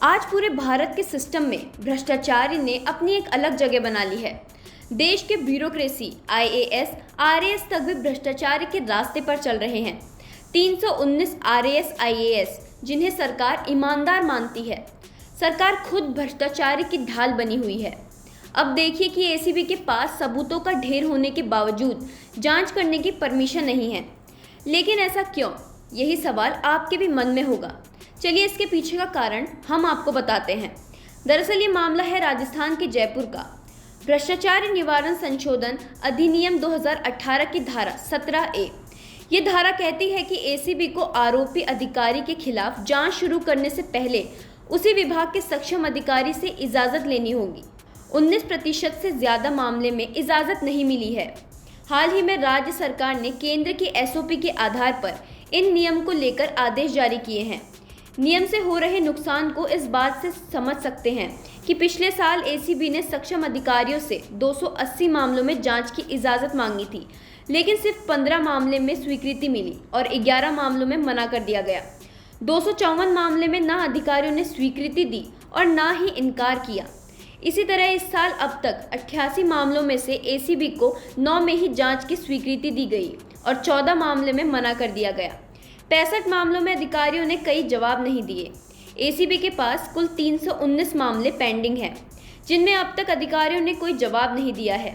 आज पूरे भारत के सिस्टम में भ्रष्टाचार ने अपनी एक अलग जगह बना ली है। देश के ब्यूरोक्रेसी आईएएस, आरएएस तक भी भ्रष्टाचार के रास्ते पर चल रहे हैं। 319 आरएएस आईएएस जिन्हें सरकार ईमानदार मानती है, सरकार खुद भ्रष्टाचार की ढाल बनी हुई है। अब देखिए कि एसीबी के पास सबूतों का ढेर होने के बावजूद जांच करने की परमिशन नहीं है। लेकिन ऐसा क्यों? यही सवाल आपके भी मन में होगा। चलिए इसके पीछे का कारण हम आपको बताते हैं। दरअसल ये मामला है राजस्थान के जयपुर का। भ्रष्टाचार निवारण संशोधन अधिनियम 2018 की धारा 17A। ये धारा कहती है कि एसीबी को आरोपी अधिकारी के खिलाफ जांच शुरू करने से पहले उसी विभाग के सक्षम अधिकारी से इजाज़त लेनी होगी। 19% से ज़्यादा मामले में इजाज़त नहीं मिली है। हाल ही में राज्य सरकार ने केंद्र की एसओपी के आधार पर इन नियम को लेकर आदेश जारी किए हैं। नियम से हो रहे नुकसान को इस बात से समझ सकते हैं कि पिछले साल एसीबी ने सक्षम अधिकारियों से 280 मामलों में जांच की इजाज़त मांगी थी, लेकिन सिर्फ 15 मामले में स्वीकृति मिली और 11 मामलों में मना कर दिया गया। 254 मामले में ना अधिकारियों ने स्वीकृति दी और ना ही इनकार किया। इसी तरह इस साल अब तक 88 मामलों में से एसीबी को 9 में ही जांच की स्वीकृति दी गई और 14 मामले में मना कर दिया गया। 65 मामलों में अधिकारियों ने कई जवाब नहीं दिए। एसीबी के पास कुल 319 मामले पेंडिंग हैं, जिनमें अब तक अधिकारियों ने कोई जवाब नहीं दिया है।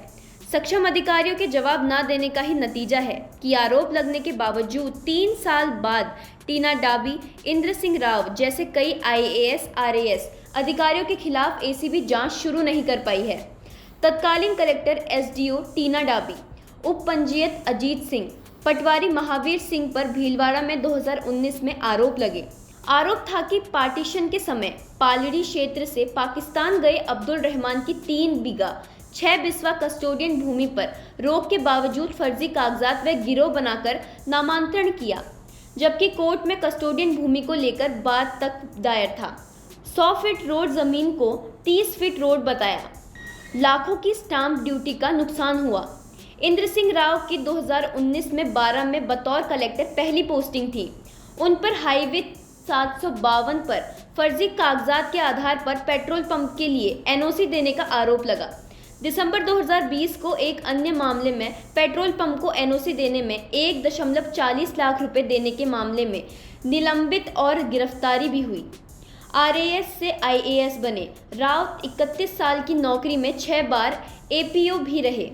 सक्षम अधिकारियों के जवाब ना देने का ही नतीजा है कि आरोप लगने के बावजूद 3 साल बाद टीना डाबी, इंद्र सिंह राव जैसे कई आईएएस, आरएएस अधिकारियों के खिलाफ एसीबी जांच शुरू नहीं कर पाई है। तत्कालीन कलेक्टर एसडीओ टीना डाबी, उप पंजीयक अजीत सिंह, पटवारी महावीर सिंह पर भीलवाड़ा में 2019 में आरोप लगे। आरोप था कि पार्टीशन के समय पालड़ी क्षेत्र से पाकिस्तान गए अब्दुल रहमान की 3 बीघा 6 बिस्वा कस्टोडियन भूमि पर रोक के बावजूद फर्जी कागजात व गिरोह बनाकर नामांतरण किया, जबकि कोर्ट में कस्टोडियन भूमि को लेकर बात तक दायर था। 100 फीट रोड जमीन को 30 फीट रोड बताया। लाखों की स्टाम्प ड्यूटी का नुकसान हुआ। इंद्र सिंह राव की 2019 में 12 में बतौर कलेक्टर पहली पोस्टिंग थी। उन पर हाईवे 752 पर फर्जी कागजात के आधार पर पेट्रोल पंप के लिए एनओसी देने का आरोप लगा। दिसंबर 2020 को एक अन्य मामले में पेट्रोल पंप को एनओसी देने में 1.40 लाख रुपए देने के मामले में निलंबित और गिरफ्तारी भी हुई। आरएएस से आईएएस बने राव 31 साल की नौकरी में 6 बार एपीओ भी रहे।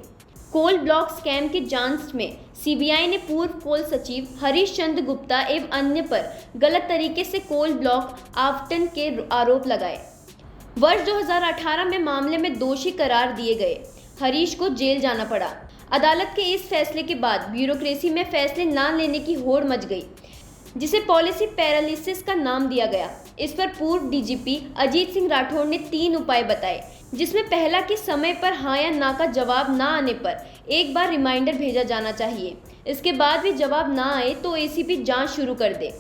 कोल ब्लॉक स्कैम की जांच में सीबीआई ने पूर्व कोल सचिव हरीश चंद्र गुप्ता एवं अन्य पर गलत तरीके से कोल ब्लॉक आवंटन के आरोप लगाए। वर्ष 2018 में मामले में दोषी करार दिए गए। हरीश को जेल जाना पड़ा। अदालत के इस फैसले के बाद ब्यूरोक्रेसी में फैसले न लेने की होड़ मच गई, जिसे पॉलिसी पैरालिसिस का नाम दिया गया। इस पर पूर्व डीजीपी अजीत सिंह राठौड़ ने 3 उपाय बताए, जिसमें पहला कि समय पर हाँ या ना का जवाब ना आने पर एक बार रिमाइंडर भेजा जाना चाहिए। इसके बाद भी जवाब ना आए तो एसीबी जांच शुरू कर दे।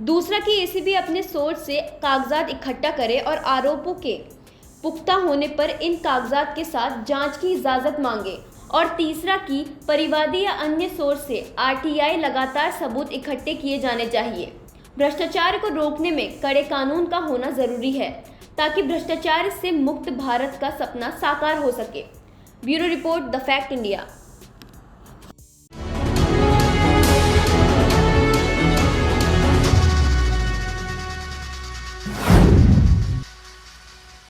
दूसरा कि एसीबी अपने सोर्स से कागजात इकट्ठा करे और आरोपों के पुख्ता होने पर इन कागजात के साथ जांच की इजाज़त मांगे। और तीसरा कि परिवादी या अन्य सोर्स से आरटीआई लगातार सबूत इकट्ठे किए जाने चाहिए। भ्रष्टाचार को रोकने में कड़े कानून का होना जरूरी है, ताकि भ्रष्टाचार से मुक्त भारत का सपना साकार हो सके। Bureau report, the fact India.